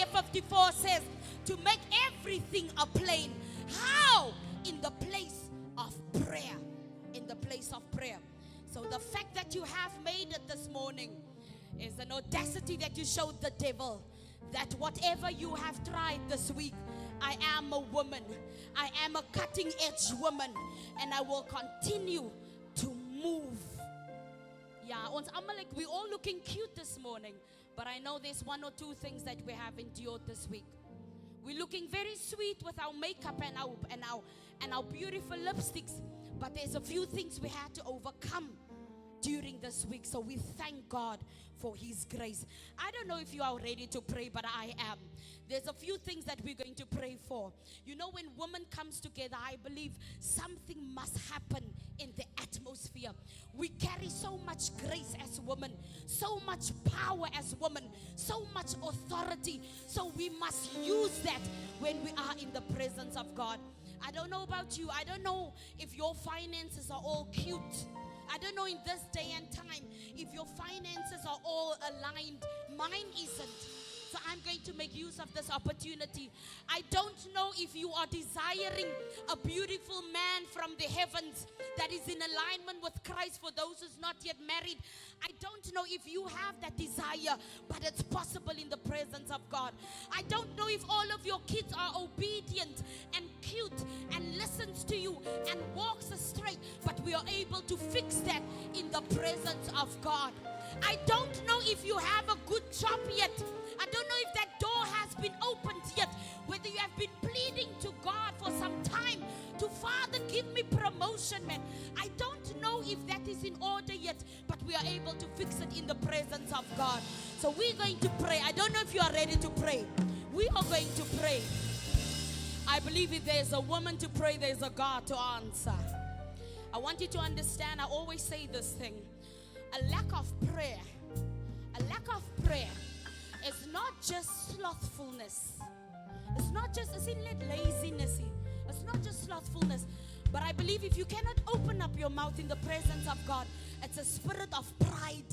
54 says, to make everything a plain. How? In the place of prayer. In the place of prayer. So the fact that you have made it this morning is an audacity that you showed the devil that whatever you have tried this week, I am a woman. I am a cutting edge woman, and I will continue to move. Yeah, we're all looking cute this morning, but I know there's one or two things that we have endured this week. We're looking very sweet with our makeup and our beautiful lipsticks, but there's a few things we had to overcome during this week. So we thank God for His grace. I don't know if you are ready to pray, but I am. There's a few things that we're going to pray for. You know, when women comes together, I believe something must happen in the atmosphere. We carry so much grace as women, so much power as women, so much authority. So we must use that when we are in the presence of God. I don't know about you. I don't know if your finances are all cute. I don't know in this day and time if your finances are all aligned. Mine isn't. So I'm going to make use of this opportunity. I don't know if you are desiring a beautiful man from the heavens that is in alignment with Christ for those who's not yet married. I don't know if you have that desire, but it's possible in the presence of God. I don't know if all of your kids are obedient and cute and listens to you and walks straight, but we are able to fix that in the presence of God. I don't know if you have a good job yet. I don't know if that door has been opened yet. Whether you have been pleading to God for some time to, Father, give me promotion, man. I don't know if that is in order yet, but we are able to fix it in the presence of God. So we're going to pray. I don't know if you are ready to pray. We are going to pray. I believe if there's a woman to pray, there's a God to answer. I want you to understand, I always say this thing. A lack of prayer is not just slothfulness. It's not just laziness. It's not just slothfulness. But I believe if you cannot open up your mouth in the presence of God, it's a spirit of pride.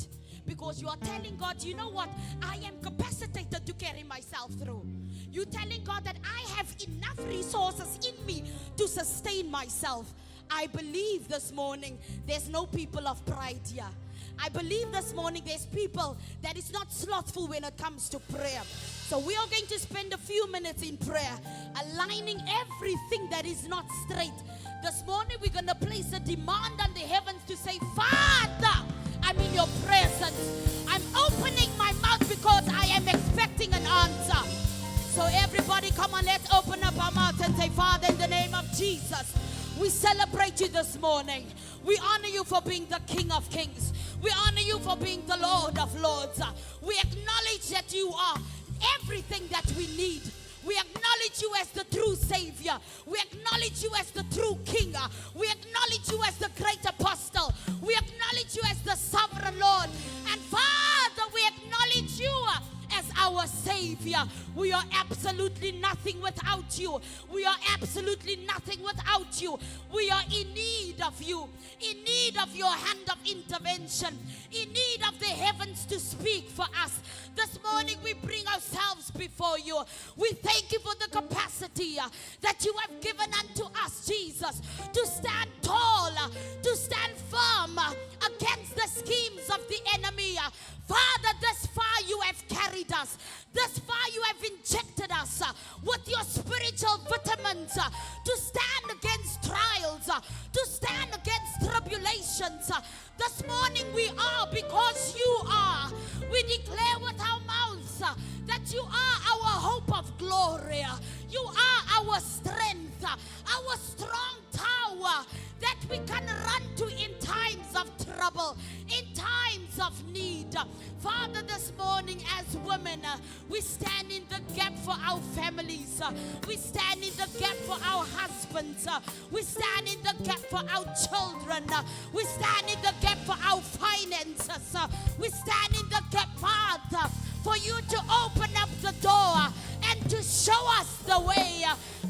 Because you are telling God, you know what? I am capacitated to carry myself through. You're telling God that I have enough resources in me to sustain myself. I believe this morning there's no people of pride here. I believe this morning there's people that is not slothful when it comes to prayer. So we are going to spend a few minutes in prayer, aligning everything that is not straight. This morning we're going to place a demand on the heavens to say, Father, I'm in your presence. I'm opening my mouth because I am expecting an answer. So everybody, come on, let's open up our mouth and say, Father, in the name of Jesus, we celebrate you this morning. We honor you for being the King of Kings. We honor you for being the Lord of Lords. We acknowledge that you are everything that we need. We acknowledge you as the true Savior. We acknowledge you as the true King. We acknowledge you as the great apostle. We acknowledge you as the sovereign Lord. And Father, we acknowledge you as our Savior. We are absolutely nothing without you. We are absolutely nothing without you. We are in need of you, in need of your hand of intervention, in need of the heavens to speak for us. This morning we bring ourselves before you. We thank you for the capacity that you have given unto us, Jesus, to stand tall, to stand firm against the schemes of the enemy. Father, thus far you have carried us. Thus far you have injected us with your spiritual vitamins to stand against trials, to stand against tribulations. This morning we are because you are. We declare with our mouths that you are our hope of glory. You are our strength, our strong tower that we can run to in times of trouble, in times of need. Father, this morning as women, we stand in the gap for our families. We stand in the gap for our husbands. We stand in the gap for our children. We stand in the gap for our finances. We stand in the gap, Father, for you to open up the door and to show us the way.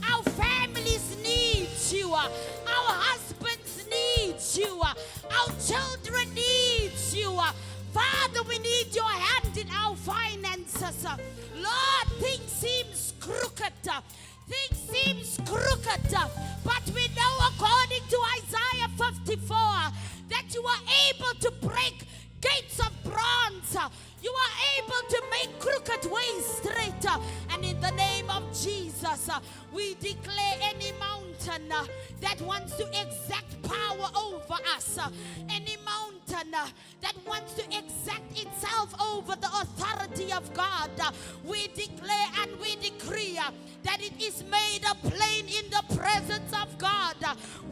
Our families need you. Our husbands need you. Our children need you. Father, we need your hand in our finances. Jesus. Lord, things seems crooked. Things seems crooked. But we know according to Isaiah 54 that you are able to break gates of bronze. You are able to make crooked ways straight. And in the name of Jesus, we declare any mountain that wants to exact power over us, any mountain that wants to exact itself over the authority of God, we declare and we decree that it is made a plain in the presence of God.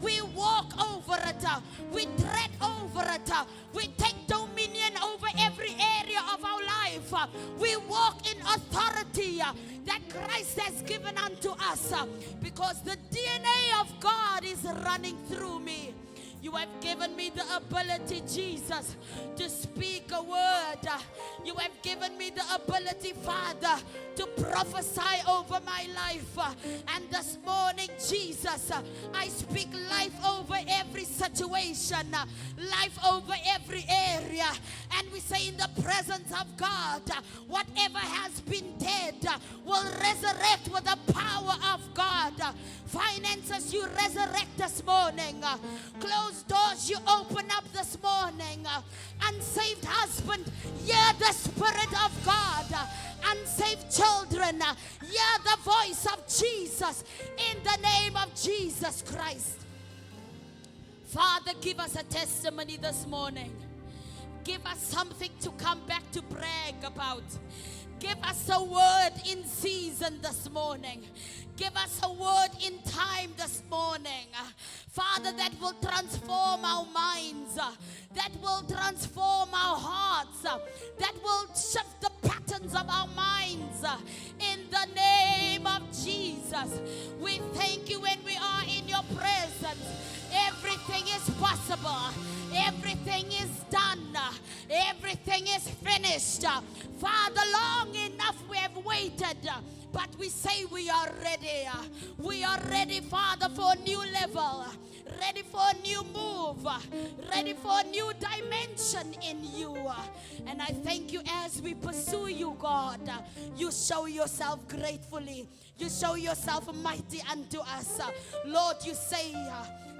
We walk over it, we tread over it, we take dominion over every area of our life. We walk in authority that Christ has given unto us, because the DNA of God is running through me. You have given me the ability, Jesus, to speak a word. You have given me the ability, Father, to prophesy over my life. And this morning, Jesus, I speak life over every situation, life over every area. And we say in the presence of God, whatever has been dead will resurrect with the power of God. Finances, you resurrect this morning. Closed doors, you open up this morning. Unsaved husband, hear the Spirit of God. Unsaved children, hear the voice of Jesus in the name of Jesus Christ. Father, give us a testimony this morning. Give us something to come back to brag about. Give us a word in season this morning. Give us a word in time this morning. Father, that will transform our minds, that will transform our hearts, that will shift the patterns of our minds. In the name of Jesus, we thank you when we are in your presence. Everything is possible. Everything is done. Everything is finished. Father, long enough we have waited, but we say we are ready. We are ready, Father, for a new level, ready for a new move, ready for a new dimension in you. And I thank you as we pursue you, God. You show yourself gratefully. You show yourself mighty unto us. Lord, you say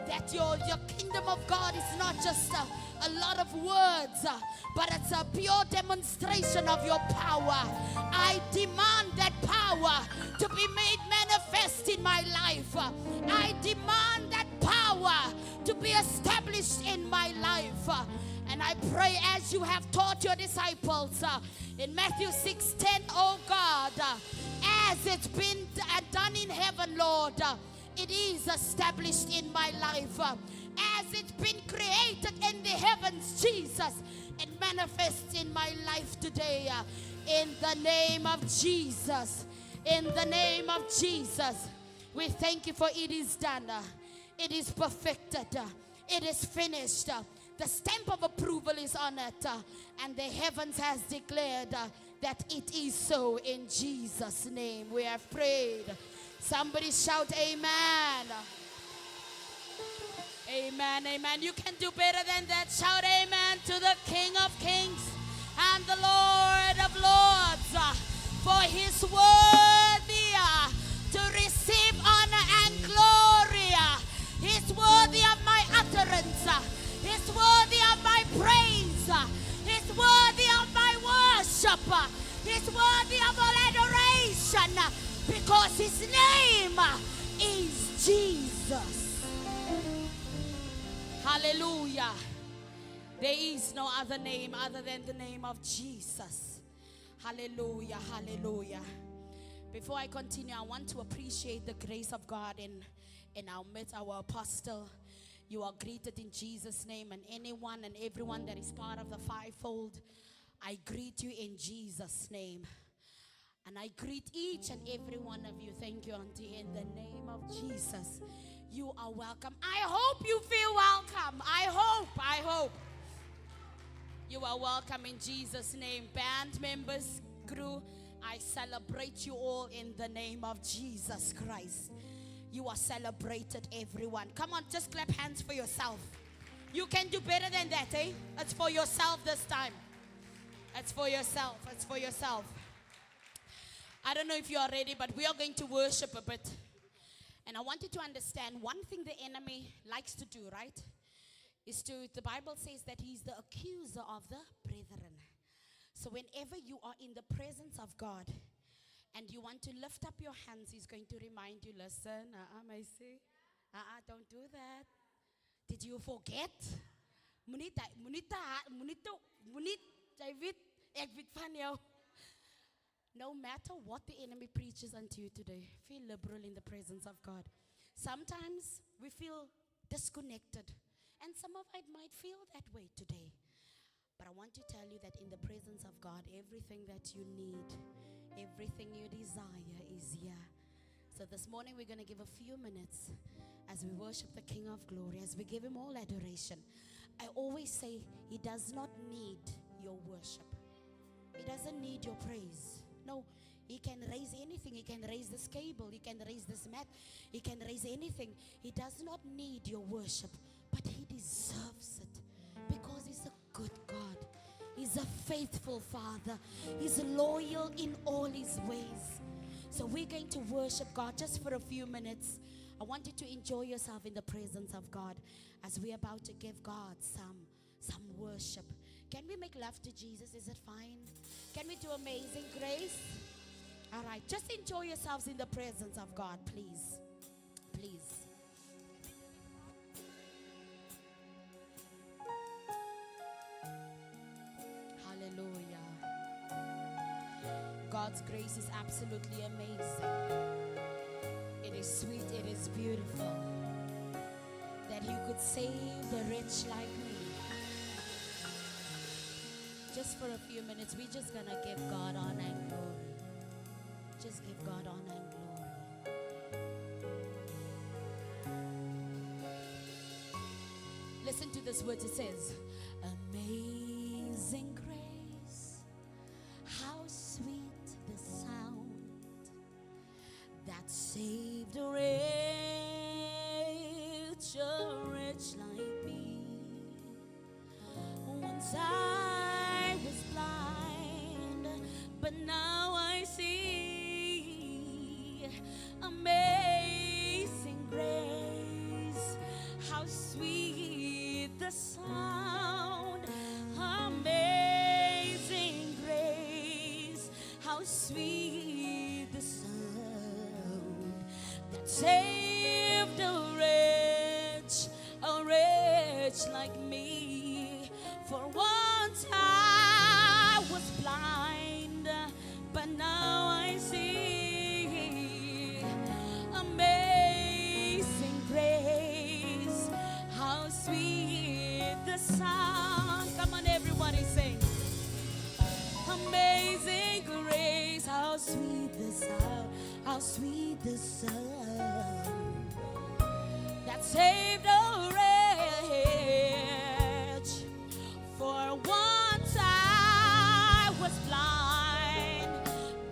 that your kingdom of God is not just a lot of words, but it's a pure demonstration of your power. I demand that power to be made manifest in my life. I demand that power to be established in my life. And I pray as you have taught your disciples in Matthew 6:10, oh God, as it's been done in heaven, Lord, it is established in my life. As it's been created in the heavens, Jesus, it manifests in my life today. In the name of Jesus. In the name of Jesus. We thank you for it is done. It is perfected. It is finished. The stamp of approval is on it. And the heavens has declared that it is so. In Jesus' name we have prayed. Somebody shout amen. Amen, amen. You can do better than that. Shout amen to the King of Kings and the Lord of Lords. For He's worthy to receive honor and glory. He's worthy of my utterance. He's worthy of my praise. He's worthy of my worship. He's worthy of all adoration. Because His name is Jesus. Hallelujah. There is no other name other than the name of Jesus. Hallelujah, hallelujah. Before I continue, I want to appreciate the grace of God in our midst, our apostle. You are greeted in Jesus' name, and anyone and everyone that is part of the fivefold, I greet you in Jesus' name. And I greet each and every one of you. Thank you, Auntie. In the name of Jesus, you are welcome. I hope you feel welcome. I hope. You are welcome in Jesus' name. Band members, crew, I celebrate you all in the name of Jesus Christ. You are celebrated, everyone. Come on, just clap hands for yourself. You can do better than that, eh? It's for yourself this time. It's for yourself. It's for yourself. I don't know if you are ready, but we are going to worship a bit. And I want you to understand one thing the enemy likes to do, right? The Bible says that he's the accuser of the brethren. So whenever you are in the presence of God and you want to lift up your hands, he's going to remind you, listen, Macy, don't do that. Did you forget? No matter what the enemy preaches unto you today, feel liberal in the presence of God. Sometimes we feel disconnected, and some of it might feel that way today. But I want to tell you that in the presence of God, everything that you need, everything you desire is here. So this morning we're going to give a few minutes as we worship the King of Glory, as we give him all adoration. I always say he does not need your worship. He doesn't need your praise. No, he can raise anything. He can raise this cable. He can raise this mat. He can raise anything. He does not need your worship, but he deserves it because he's a good God. He's a faithful Father. He's loyal in all his ways. So we're going to worship God just for a few minutes. I want you to enjoy yourself in the presence of God as we're about to give God some worship. Can we make love to Jesus? Is it fine? Can we do Amazing Grace? All right, just enjoy yourselves in the presence of God, please. Please. Hallelujah. God's grace is absolutely amazing. It is sweet, it is beautiful. That he could save the rich like me. Just for a few minutes, we're just going to give God honor and glory. Just give God honor and glory. Listen to this word. It says, amazing grace, how sweet the sound that saved a wretch like me. Once I was blind, but now I see. Amazing grace, how sweet the sound. Amazing grace, how sweet the sound that saved a wretch like me. For once I was blind, but now I see. Amazing grace, how sweet the sound. Come on, everybody sing. Amazing grace, how sweet the sound, how sweet the sound that saved a wretch. For once I was blind,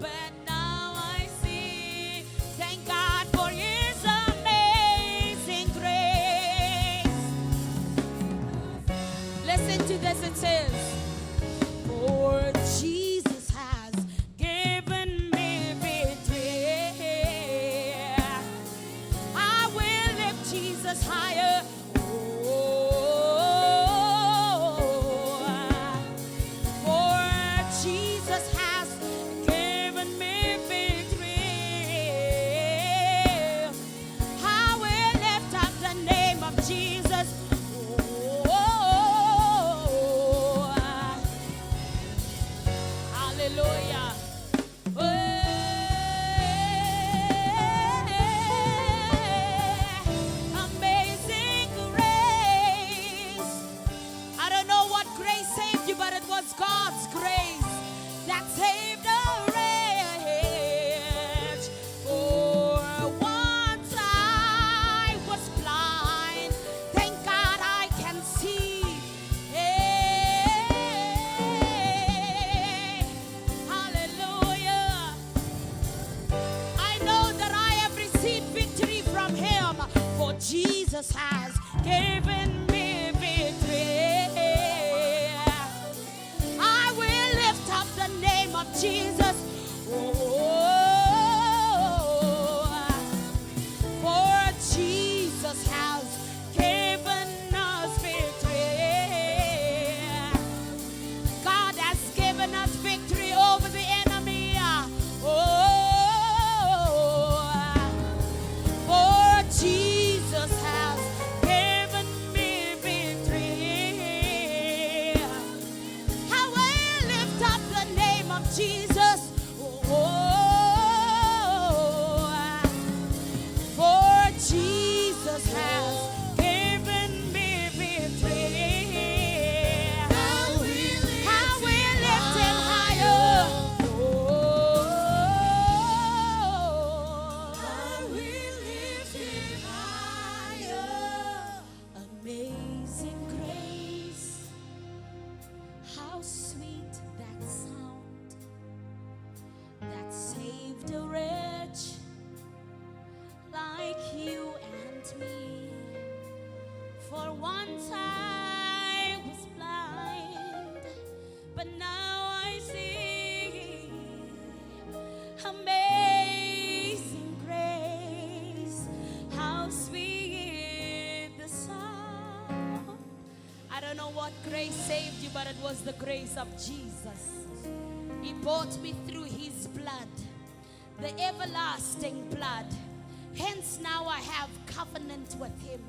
but now I see. Thank God for his amazing grace. Listen to this, it says, for Jesus has given me victory. I will lift Jesus higher. God's grace that saved a wretch. For once I was blind, thank God I can see. Hey, hallelujah. I know that I have received victory from him, for Jesus has given me victory. Jesus. Oh. know what grace saved you, but it was the grace of Jesus. He bought me through his blood, the everlasting blood. Hence now I have covenant with him.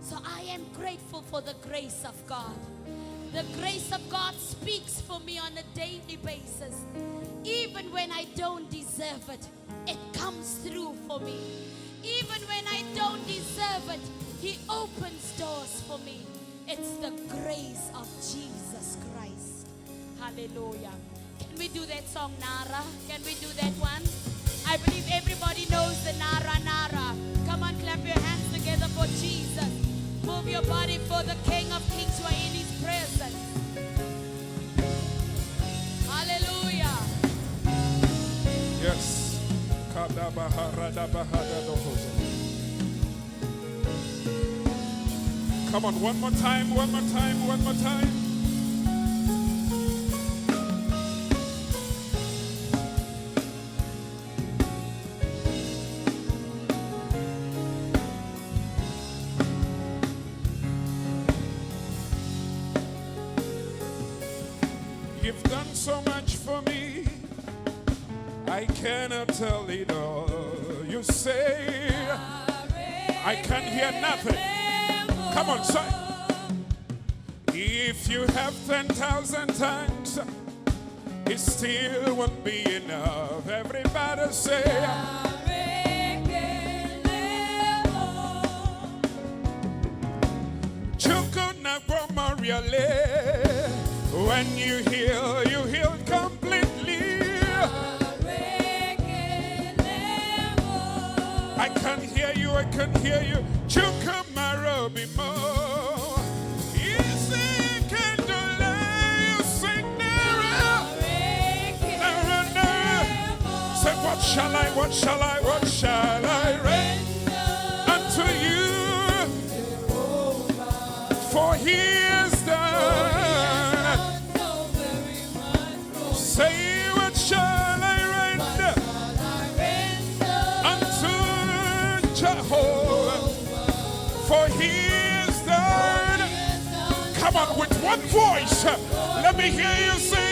So I am grateful for the grace of God. The grace of God speaks for me on a daily basis. Even when I don't deserve it, it comes through for me. Even when I don't deserve it, he opens doors for me. It's the grace of Jesus Christ. Hallelujah. Can we do that song, Nara? Can we do that one? I believe everybody knows the Nara Nara. Come on, clap your hands together for Jesus. Move your body for the King of Kings who are in his presence. Hallelujah. Yes. Come on, one more time, one more time, one more time. You've done so much for me, I cannot tell it all. You say, I can't hear nothing. Come on, say. If you have 10,000 tongues, it still won't be enough. Everybody say, when you heal completely. I can hear you, I can hear you. Chukamaro bimo. Easy can do you sing now. Say, what shall I render unto you? For he is done. Say, what shall I render unto Jehovah? For he is done. Come on, with one voice, let me hear you sing.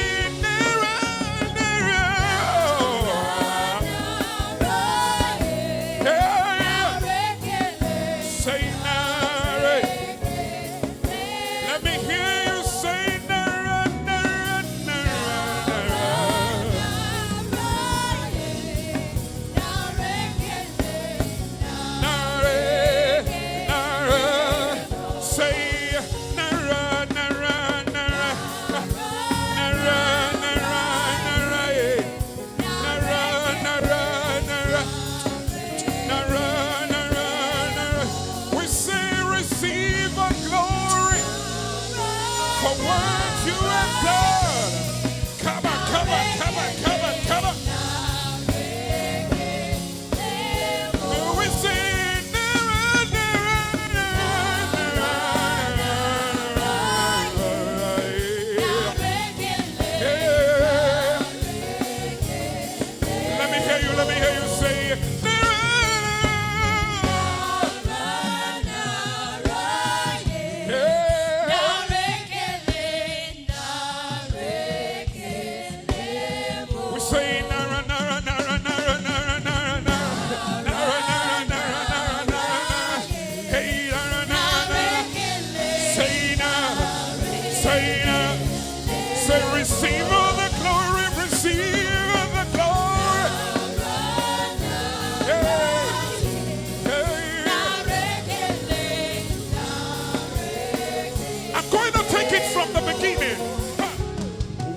Receive all the glory, receive all the glory. I'm going to take it from the beginning.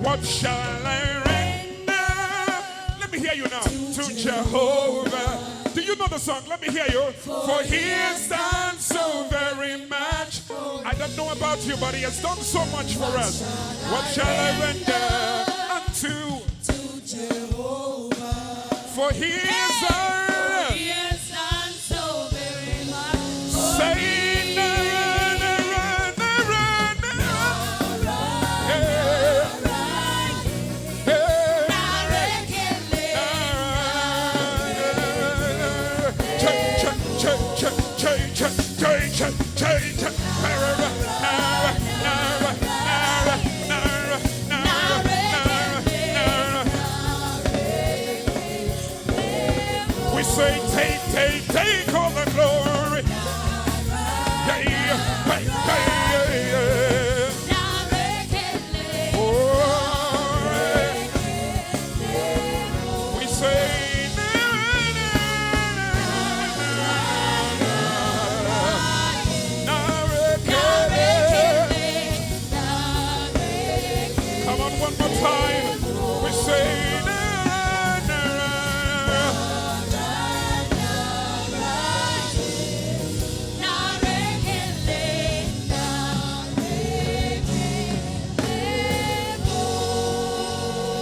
What shall I render? Let me hear you now. To Jehovah. Do you know the song? Let me hear you. For he has done so very much. I don't know about you, but he has done so much for us. What shall I render unto Jehovah? For he has done so very much. Say, say, take all the glory. Hey, hey, hey, oh, we say, come on, one more time. We say,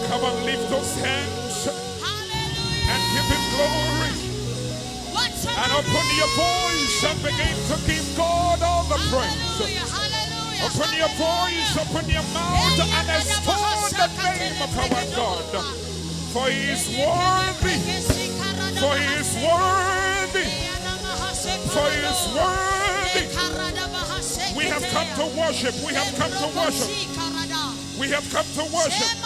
come on, lift those hands and give him glory. And open your voice and begin to give God all the praise. Open your voice, open your mouth, and extol the name of our God. For he is worthy. For he is worthy. For he is worthy. We have come to worship. We have come to worship. We have come to worship.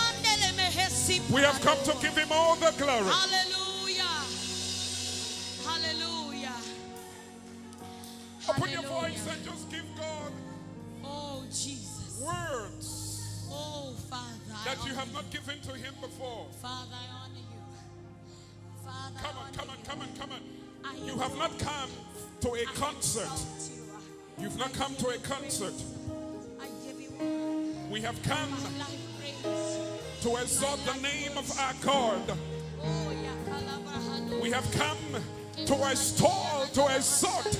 We have come to give him all the glory. Hallelujah. Hallelujah. Open your voice and just give God Oh, Jesus. words Oh, Father. that you have not given to him before. Father, I honor you. Father, Come on, I come on, honor come on, come on. you. You have not come to a concert. exalt you. You've not come to a concert. I give you all We have come my life praise. to exalt the name of our God. Oh, Yakalabahano. We have come to extol, to exalt,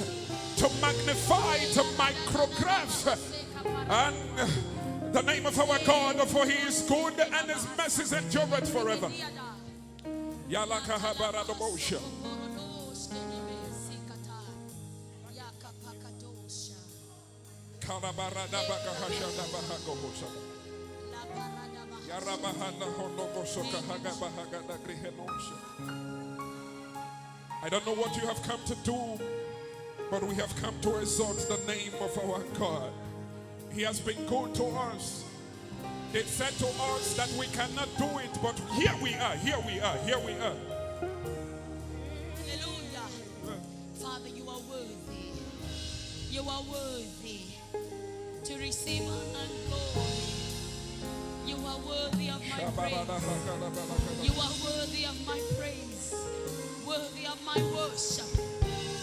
to magnify, to micrograph and the name of our God, for he is good and his mercies endureth forever. Yalakahabaradobosha. Kalabaradabakahashadabahagohosa. I don't know what you have come to do, but we have come to exalt the name of our God. He has been good to us. They said to us that we cannot do it, but here we are, here we are, here we are. Hallelujah. Father, you are worthy. You are worthy to receive honor and glory. You are worthy of my praise. You are worthy of my praise. Worthy of my worship.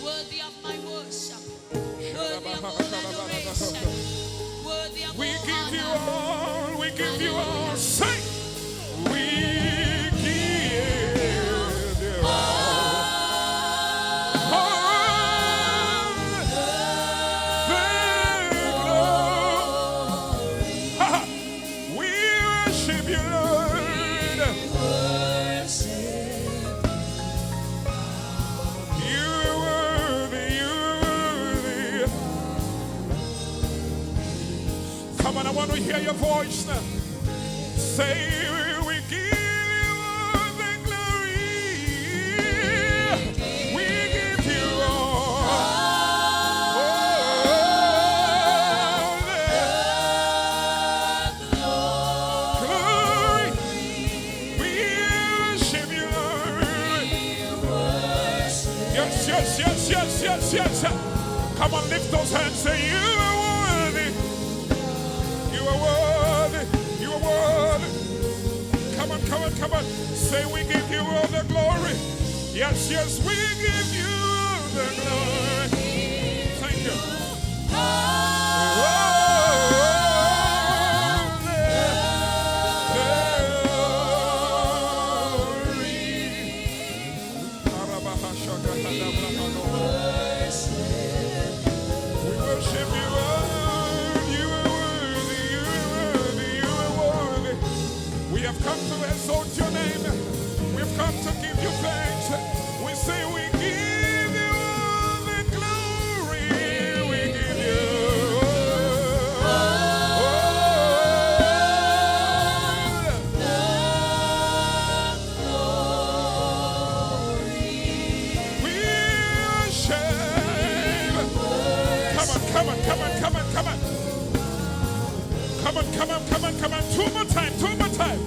Worthy of my worship. Worthy of all adoration. Worthy of We all give you honor. all, we give you all. Sing! We give you all the glory. We worship you, Lord. You are worthy, you are worthy. Come on, I want to hear your voice now. Say, we give you all the glory. We give you all the glory. We worship you, Lord. Yes, yes, yes, yes, yes, yes. Come on, lift those hands. Say, you are worthy. You are worthy. You are worthy. Come on, come on, come on. Say, we give you all the glory. Yes, yes, we give you all the glory. Thank you. We worship you, Lord. You are worthy, you are worthy, you are worthy. We have come to exalt your name. We've come to give you thanks. We say we give you all the glory. We give you we worship. Come on, come on, come on, come on, come on. Come on, come on, come on, come on. Two more time, two more time.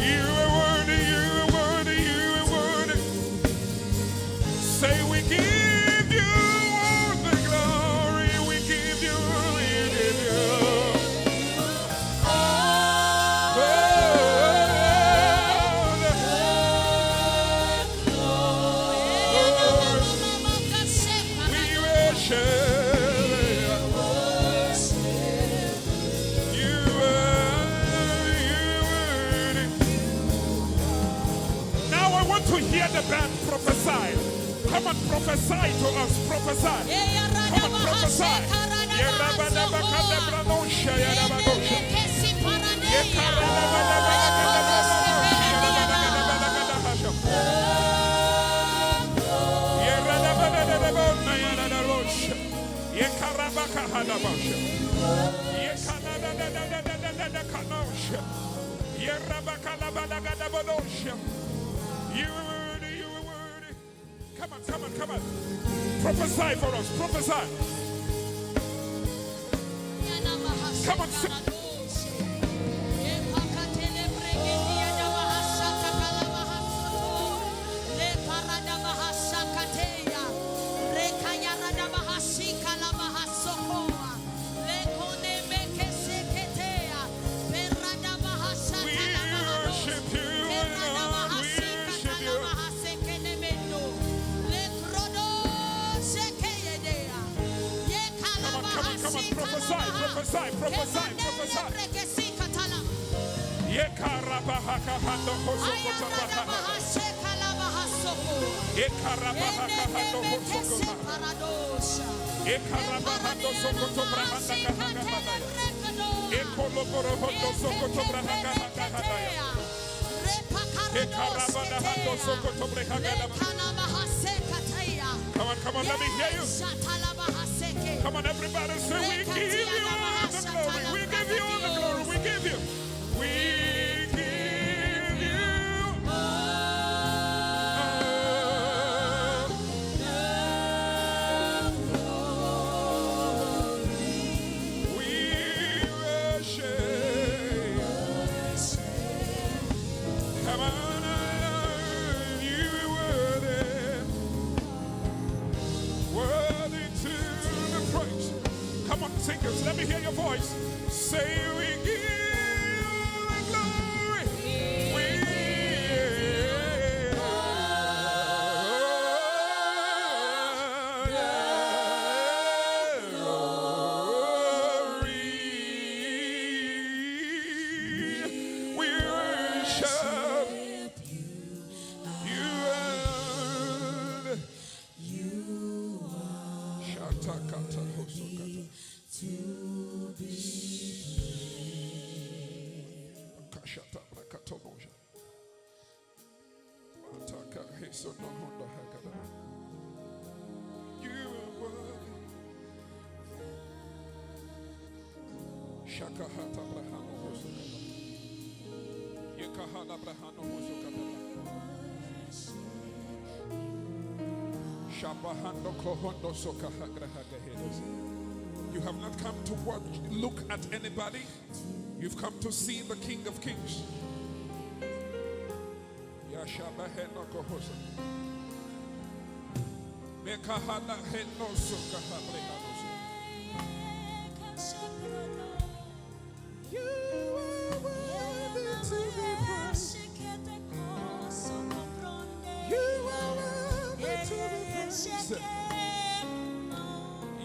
You are worthy, you are worthy, you are worthy. give you all the glory. We give you. To hear the band prophesy. Come on, prophesy to us. Prophesy. Come on, prophesy. You were worthy, you were worthy. Come on, come on, come on. Prophesy for us, prophesy. Come on, sing. Prophesy, prophesy, prophesy. Yekarabahaka hando hosokota bahaka. Yekarabahaka hando hosokota bahaka. Yekarabahando sokoto brahanda kahanga hadaya. Ekoloboro hondo sokoto brahanga hadaya. Yekarabada hando sokoto brahanga. Come on, let me hear you. Come on, everybody, say we give you all the glory. We give you all the glory. We give you. We give you all the glory. We worship. Come on, you are worthy to the praise. Come on, singers, let me hear your voice. Say we give you the glory. We worship you. Shatakata hosokata. Kashata brakatonoja. Mataka hesono honda hagada. You are worthy. Shakahata brahano hosokata. Yekahana brahano hosokata. You have not come to look at anybody. You've come to see the King of Kings. You are worthy to be praised.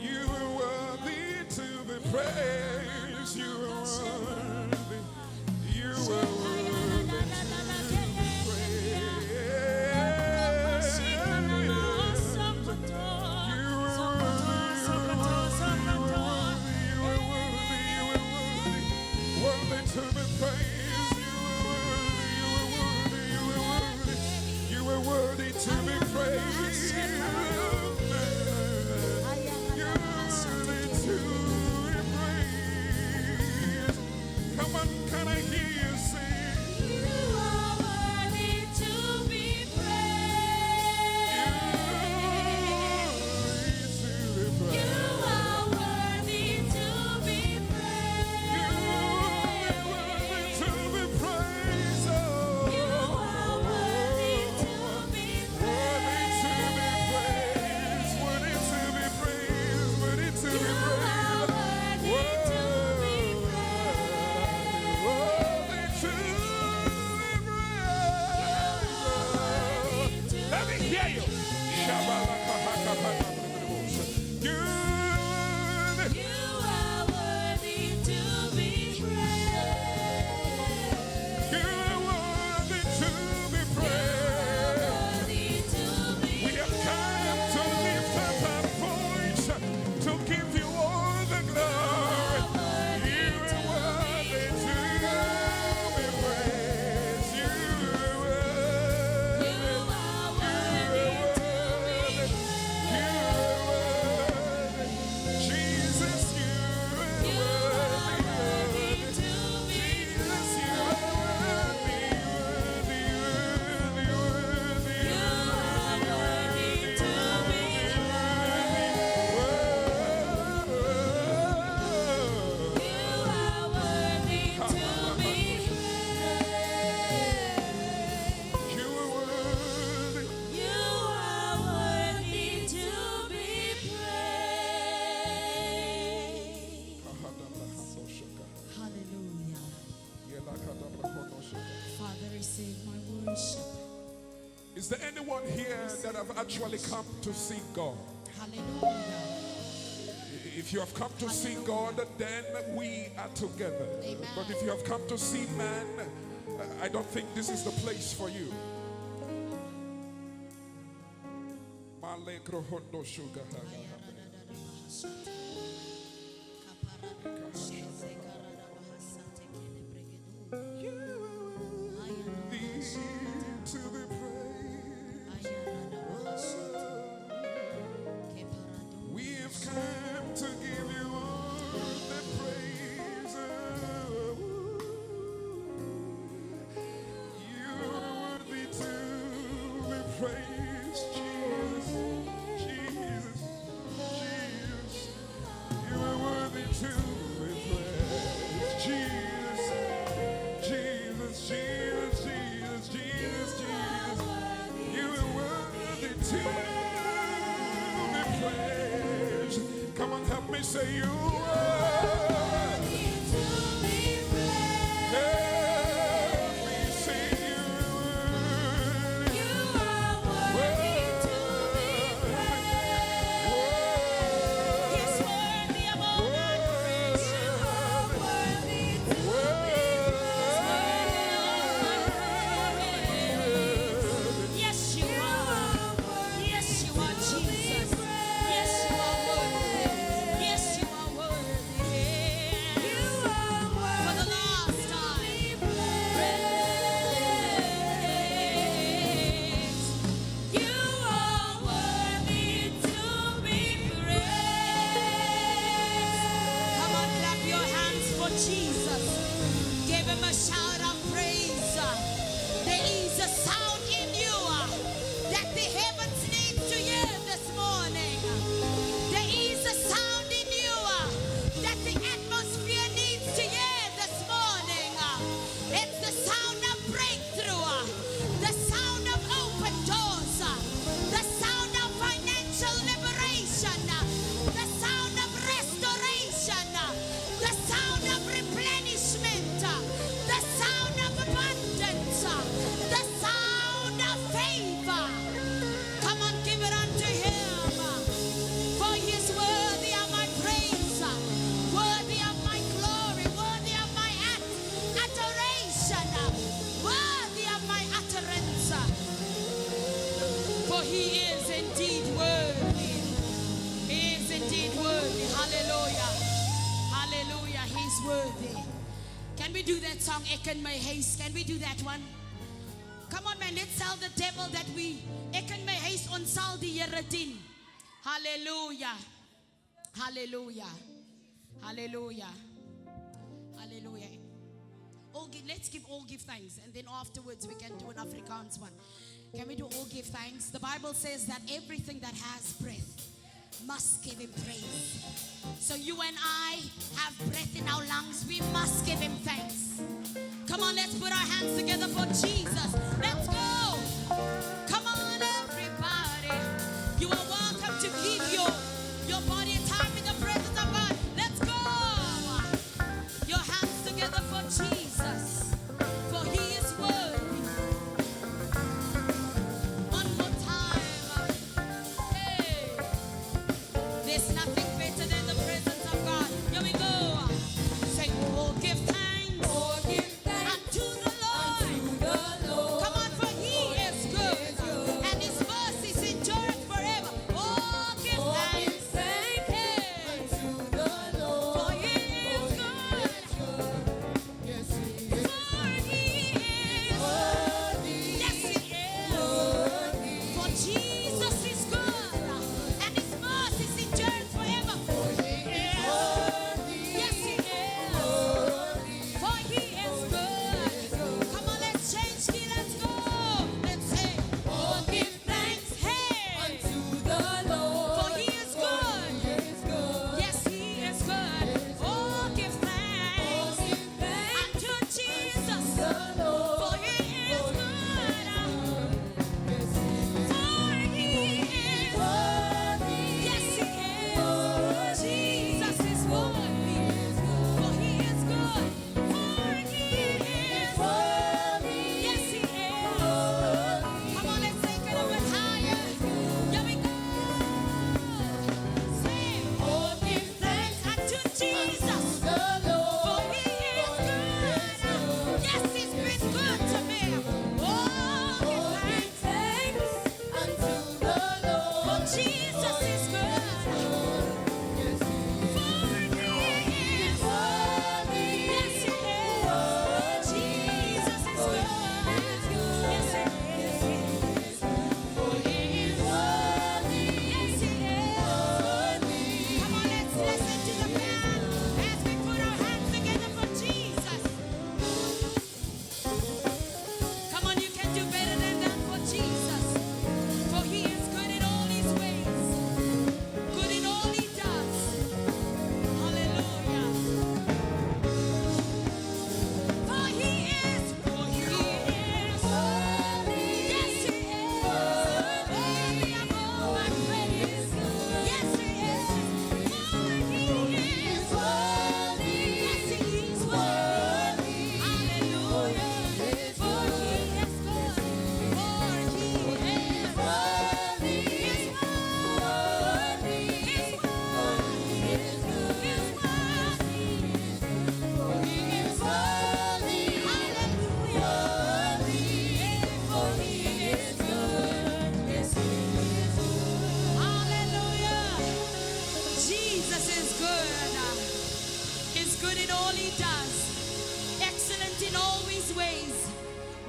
You are worthy to be praised. You are worthy to be praised. You are worthy. You are worthy to be praised. Worthy to be praised. You are worthy to be praised. You're worthy to be praised. that have actually come to see God. Hallelujah. If you have come to see God, then we are together. Amen. But if you have come to see man, I don't think this is the place for you. To be praised. We've come to give you all the praise. You're worthy to be praised, Jesus, Jesus, Jesus. You are worthy to be praised, Jesus, Jesus, Jesus, Jesus, Jesus, Jesus. You are worthy to be praised. Come on, help me say you are. We sing you are worthy. He's worthy of all Yes, you are. Yes, you are, Jesus. Yes, you are worthy. Yes, you are worthy. For the last time. You are worthy to be praised. Come on, clap your hands for Jesus. Give him a shout of praise. There is a sound in you that the heavens need to hear this morning. There is a sound in you that the atmosphere needs to hear this morning. It's the sound of breakthrough, the sound of open doors, the sound of financial liberation, the sound of restoration, the sound of replenishment, the sound of abundance, the sound of favor. Come on, give it unto him. For he is worthy of my praise, worthy of my glory, worthy of my adoration, worthy of my utterance. For he is indeed worthy. He is indeed worthy. Hallelujah. Hallelujah. He's worthy. Can we do that song, Eken my haste? Can we do that one? Come on, man. Let's tell the devil that we Eken my haste on sal die Here dien. Hallelujah. Hallelujah. Hallelujah. Hallelujah. Let's all give thanks, and then afterwards we can do an Afrikaans one. Can we do all give thanks? The Bible says that everything that has breath must give him praise. So you and I have breath in our lungs. We must give him thanks. Come on, let's put our hands together for Jesus. Let's go. Come on, everybody. You are welcome to keep your body time in the presence of God. Let's go. Your hands together for Jesus. For he is worthy. One more time. Hey. There's nothing better than the presence of God. Here we go. Say, oh, give thanks. Oh, give thanks unto the Lord. Come on,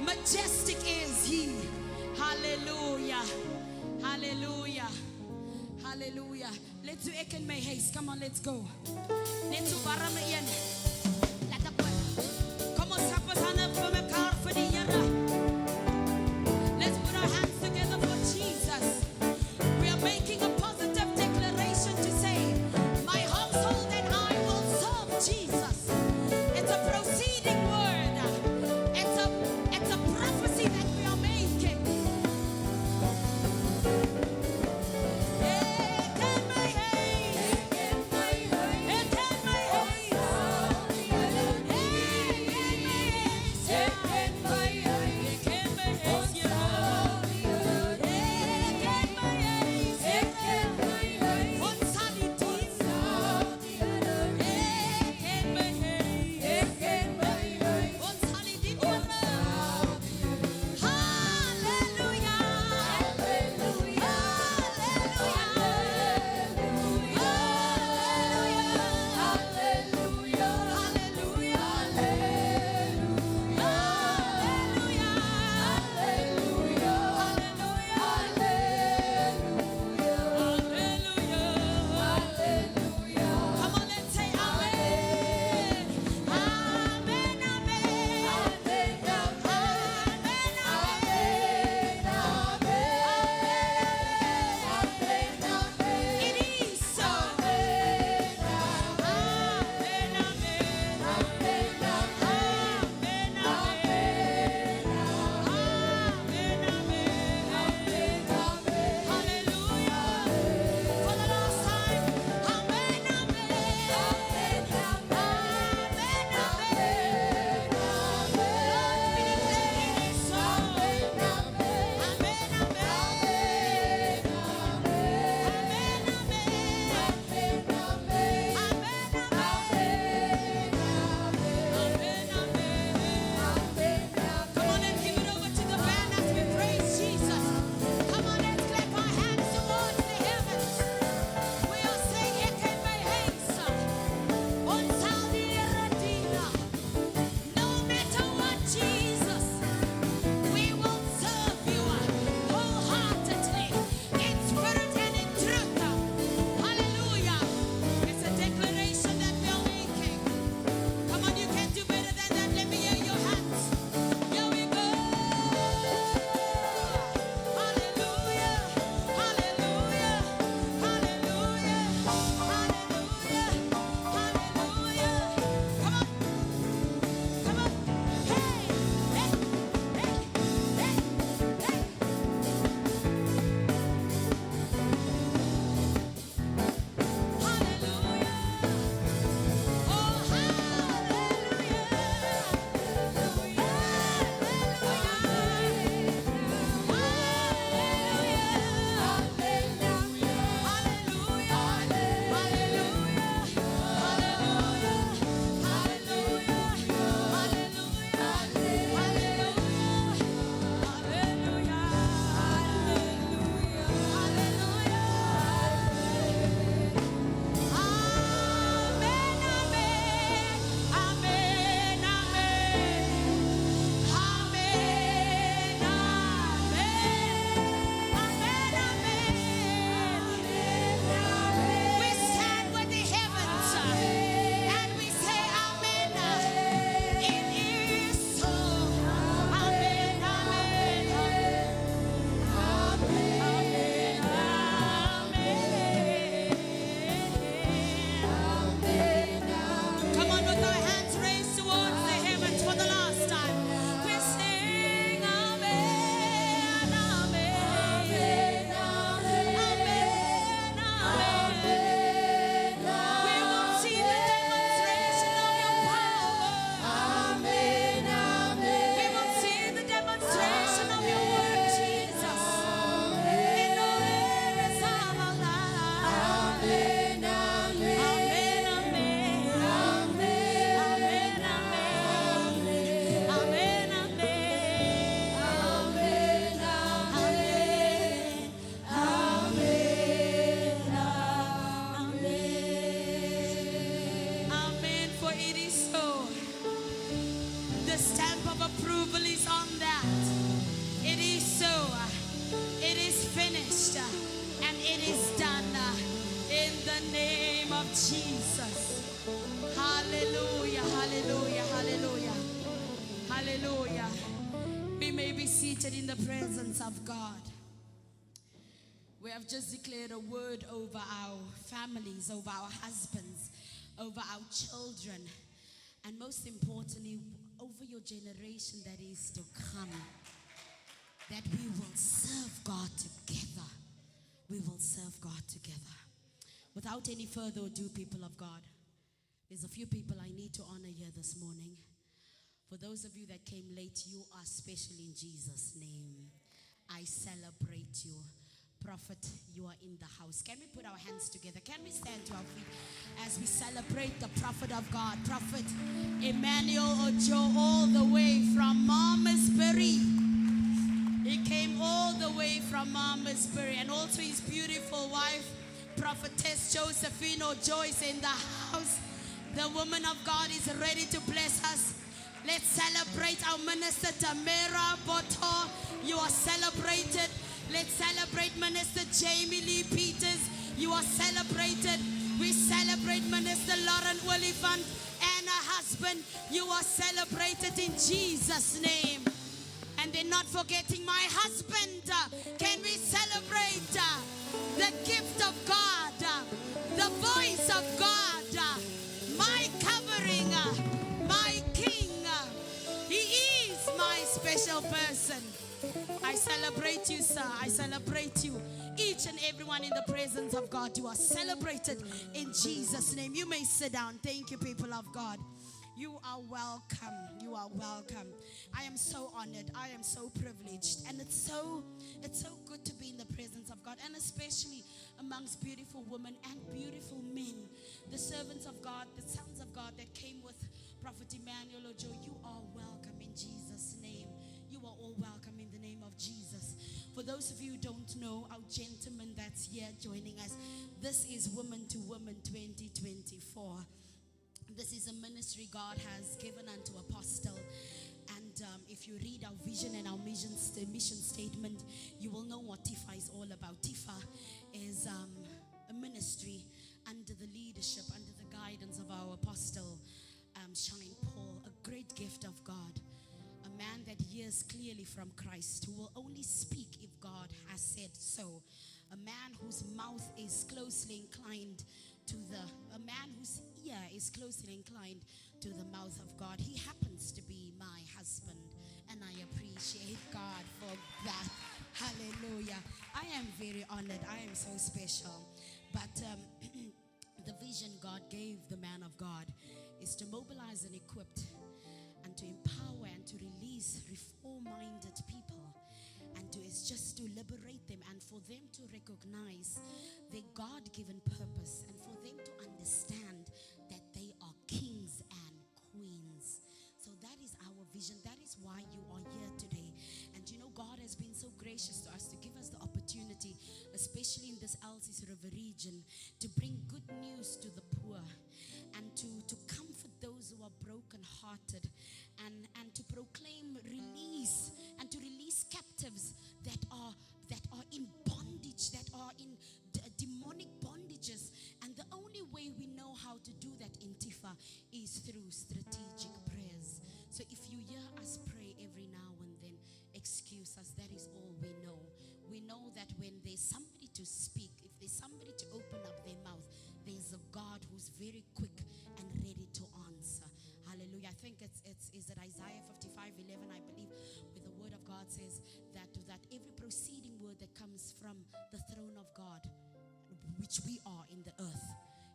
Majestic is He. Hallelujah. Hallelujah. Hallelujah. Let's do ek en my haste. Come on, let's go. Net so warm een. Laat ek wat. Kom ons stap ons hande vir mekaar vir die Here. Let's put our hands together for Jesus. We are making a positive declaration to say, my household and I will serve Jesus. It's a proceeding word. It's a prophecy that we are making. Ek en my haste. Jesus. Hallelujah, hallelujah, hallelujah, hallelujah. We may be seated in the presence of God. We have just declared a word over our families, over our husbands, over our children, and most importantly, over your generation that is to come. That we will serve God together. We will serve God together. Without any further ado, people of God, there's a few people I need to honor here this morning. For those of you that came late, you are special in Jesus' name. I celebrate you. Prophet, you are in the house. Can we put our hands together? Can we stand to our feet as we celebrate the prophet of God, Prophet Emmanuel Ojo, all the way from Malmesbury. He came all the way from Malmesbury, and also his beautiful wife, Prophetess Josephine Joyce, in the house. The woman of God is ready to bless us. Let's celebrate our minister Tamara Boto. You are celebrated. Let's celebrate Minister Jamie Lee Peters. You are celebrated. We celebrate Minister Lauren Oliphant and her husband. You are celebrated in Jesus' name. And then not forgetting my husband. Can we celebrate the gift of God, the voice of God, my covering, my king. He is my special person. I celebrate you, sir. I celebrate you. Each and everyone in the presence of God, you are celebrated in Jesus' name. You may sit down. Thank you, people of God. You are welcome. You are welcome. I am so honored. I am so privileged. And it's so good to be in the presence of God, and especially amongst beautiful women and beautiful men. The servants of God, the sons of God that came with Prophet Emmanuel Ojo, you are welcome in Jesus' name. You are all welcome in the name of Jesus. For those of you who don't know, our gentleman that's here joining us, this is Women to Women 2024. This is a ministry God has given unto Apostle. And if you read our vision and our mission statement, you will know what TIFA is all about. TIFA is a ministry under the leadership, under the guidance of our Apostle, Shine Paul, a great gift of God. A man that hears clearly from Christ, who will only speak if God has said so. A man whose mouth is closely inclined to a man whose ear is closely inclined to the mouth of God. He happens to be my husband, and I appreciate God for that. Hallelujah. I am very honored. I am so special. But the vision God gave the man of God is to mobilize and equip and to empower and to release reform-minded people, and is just to liberate them and for them to recognize their God-given purpose, and for them to understand that they are kings and queens. So that is our vision. That is why you are here today. And you know, God has been so gracious to us to give us the opportunity, especially in this Elsies River region, to bring good news to the poor, and to comfort those who are brokenhearted, and to proclaim release, and to release captives that are in bondage, that are in demonic bondages. And the only way we know how to do that in TIFA is through strategic prayers. So if you hear us pray every now and then, excuse us. That is all we know. We know that when there's somebody to speak, if there's somebody to open up their mouth, there's a God who's very quick and ready to answer. Hallelujah. I think it's Isaiah 55:11, I believe, where the word of God says that every proceeding word that comes from the throne of God, which we are in the earth,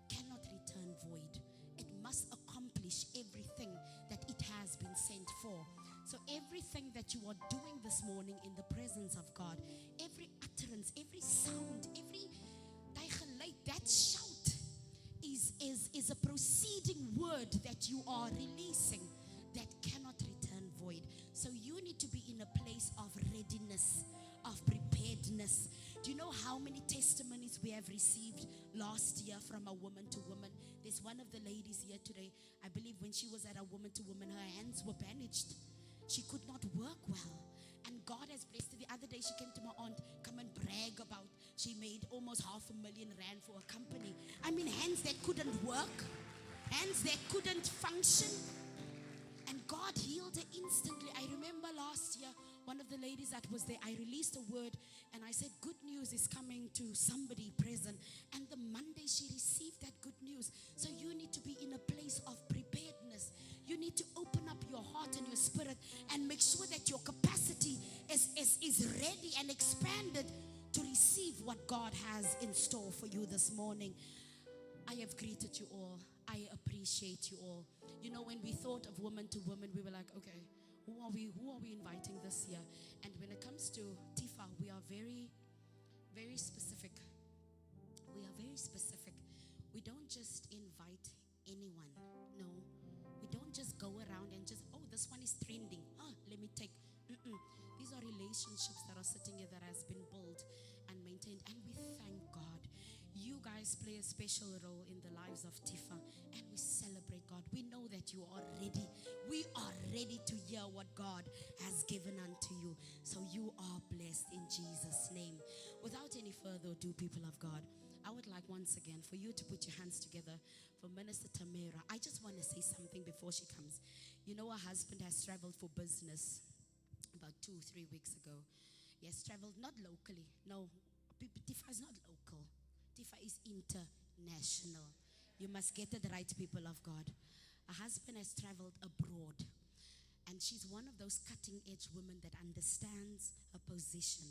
cannot return void. It must accomplish everything that it has been sent for. So everything that you are doing this morning in the presence of God, every utterance, every sound, every that shout is a proceeding word that you are releasing that cannot return void. So you need to be in a place of readiness, of preparedness. Do you know how many testimonies we have received last year from a woman to woman? There's one of the ladies here today, I believe when she was at a woman to woman, her hands were bandaged. She could not work well. And God has blessed her. The other day she came to my aunt, come and brag about She made almost R500,000 for a company. I mean, hands that couldn't work, hands that couldn't function. And God healed her instantly. I remember last year, one of the ladies that was there, I released a word and I said, good news is coming to somebody present. And the Monday she received that good news. So you need to be in a place of preparedness. You need to open up your heart and your spirit and make sure that your capacity is ready and expanded to receive what God has in store for you this morning. I have greeted you all. I appreciate you all. You know, when we thought of Woman to Woman, we were like, okay, who are we inviting this year? And when it comes to Tifa, we are very, very specific. We are very specific. We don't just invite anyone. No. We don't just go around and just, oh, this one is trending. Let me take. These are relationships that are sitting here that has been built and maintained. And we thank God. You guys play a special role in the lives of Tifa, and we celebrate God. We know that you are ready. We are ready to hear what God has given unto you. So you are blessed in Jesus' name. Without any further ado, people of God, I would like once again for you to put your hands together for Minister Tamara. I just want to say something before she comes. You know, her husband has traveled for business about 2-3 weeks ago. He has traveled not locally. No, Tifa is not local. Tifa is international. You must get it right, people of God. Her husband has traveled abroad. And she's one of those cutting-edge women that understands her position.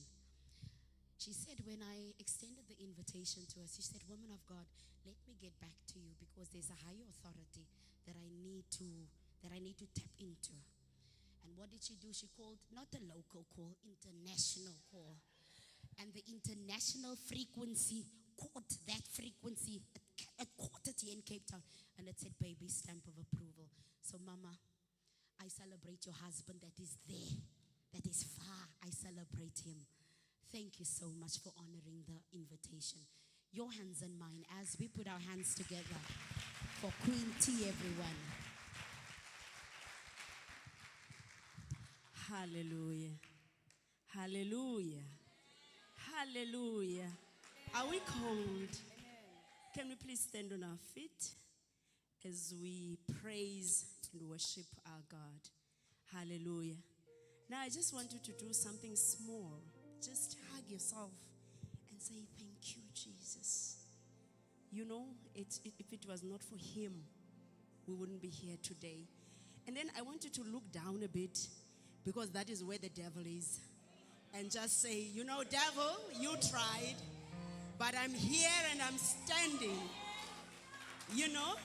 She said, when I extended the invitation to her, she said, woman of God, let me get back to you because there's a higher authority that I need to tap into. And what did she do? She called not a local call, international call. And the international frequency caught that frequency. It caught it here in Cape Town. And it said, baby, stamp of approval. So, Mama, I celebrate your husband that is there, that is far. I celebrate him. Thank you so much for honoring the invitation. Your hands and mine as we put our hands together for Queen T, everyone. Hallelujah. Hallelujah. Hallelujah. Are we cold? Can we please stand on our feet as we praise and worship our God? Hallelujah. Now I just want you to do something small. Just hug yourself and say, thank you, Jesus. You know, if it was not for him, we wouldn't be here today. And then I want you to look down a bit because that is where the devil is. And just say, you know, devil, you tried, but I'm here and I'm standing. You know,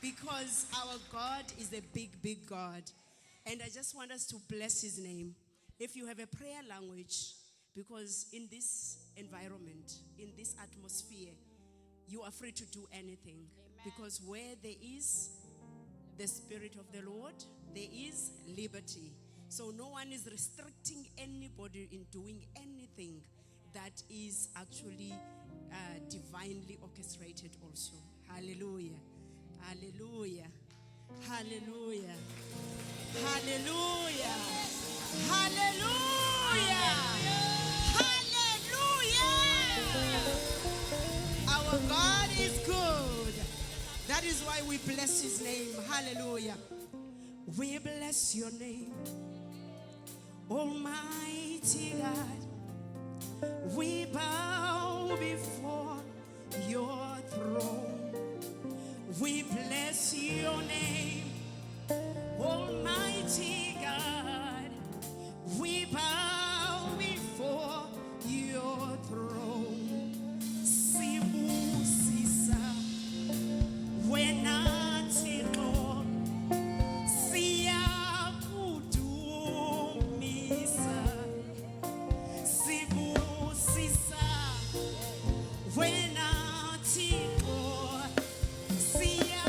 because our God is a big, big God. And I just want us to bless his name. If you have a prayer language, because in this environment, in this atmosphere, you are free to do anything. Amen. Because where there is the Spirit of the Lord, there is liberty. So no one is restricting anybody in doing anything that is actually divinely orchestrated also. Hallelujah. Hallelujah. Hallelujah. Hallelujah. Hallelujah. Hallelujah. Our God is good. That is why we bless his name. Hallelujah. We bless your name, Almighty God. We bow before your throne. We bless your name, Almighty God. We bow before your throne. Sibusisa wenathi Lord, siyakudumisa. Sibusisa wenathi Lord, siyakudumisa.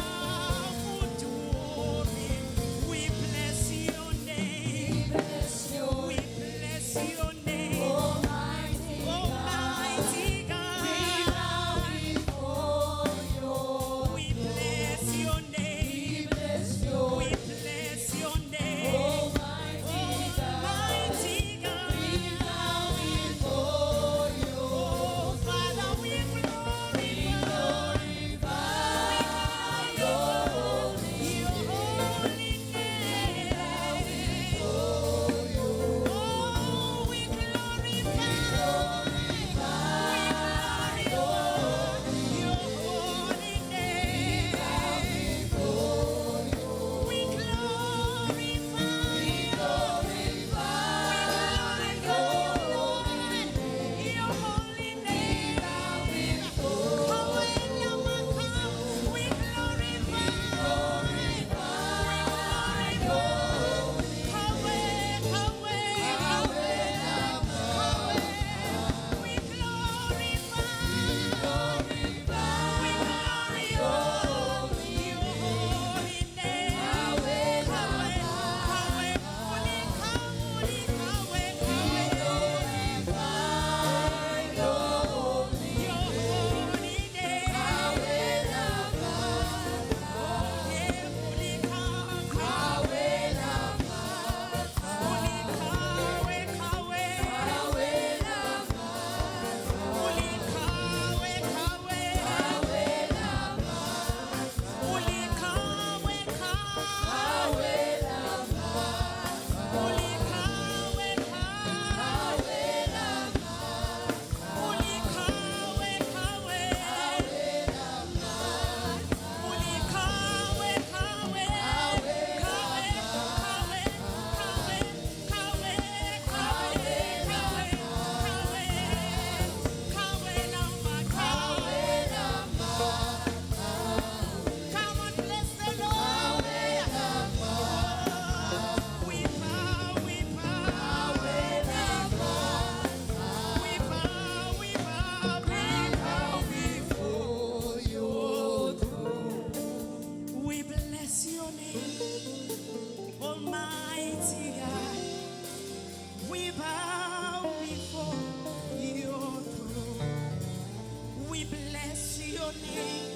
name,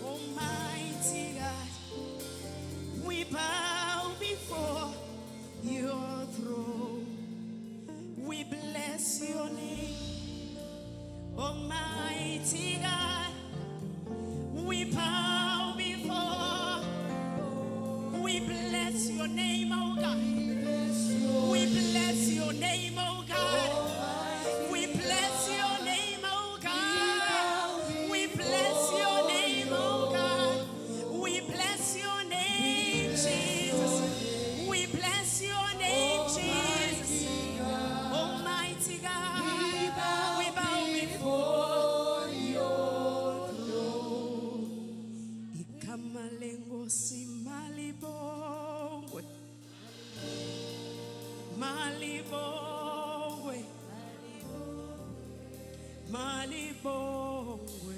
Almighty God. We bow before your throne. We bless your name, Almighty God. We bow before. We bless your name, oh God. We bless your name, oh God. We bless your name, oh God. We bless your name, oh God. We bless your name, Jesus. We bless your name, Jesus. Almighty God, we bow before your throne. Ikamalengo si malibongwe, malibongwe, malibongwe.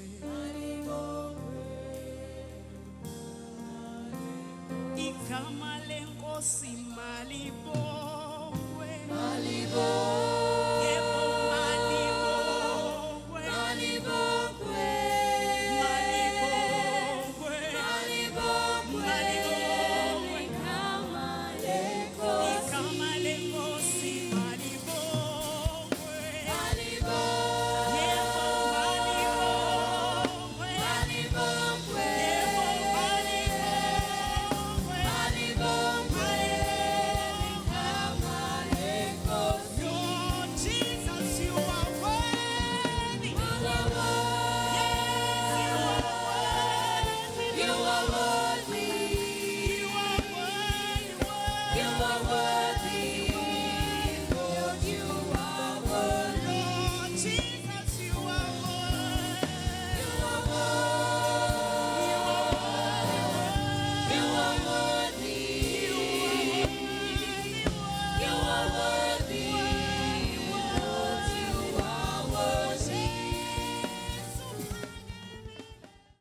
Ikamalengo si malibongwe, malibongwe.